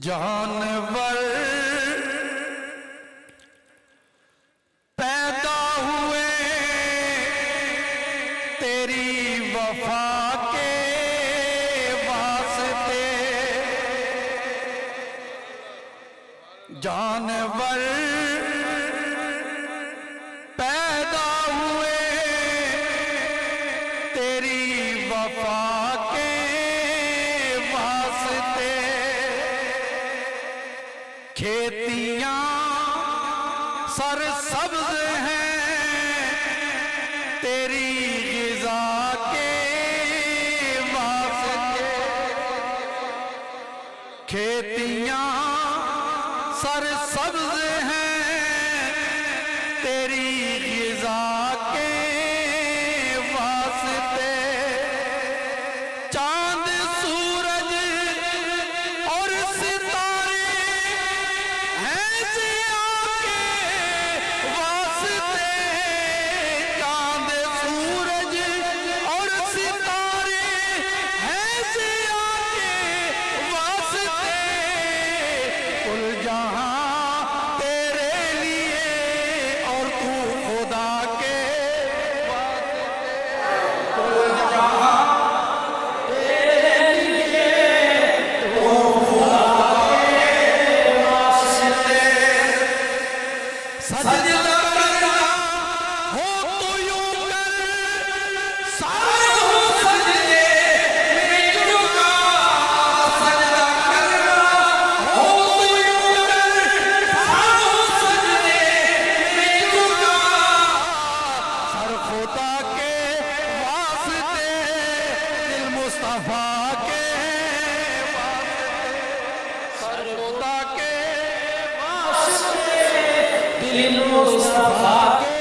जानवर पैदा हुए तेरी वफा के वास्ते, जानवर पैदा हुए तेरी वफा के वास्ते, खेतियां सरसब्ज हैं तेरी ग़िज़ा के वास्ते, खेतियां सरसब्ज हैं तेरी ग़िज़ा के वास्ते, चांद सूरज और सितारे हैं ज़िया के वास्ते, चांद सूरज और सितारे हैं ज़िया के वास्ते, कुल जहां तेरे लिए और तू खुदा के वास्ते, कुल जहां तेरे लिए तू खुदा के वास्ते, सजदा करना हो तो यूं कर, सारे हो सजदे में झुका, सजदा करना हो तो यूं कर, सारे हो सजदे में झुका, सर खुदा के वास्ते, दिल मुस्तफा के वास्ते, सर खुदा के वास्ते, दिल मुस्तफा के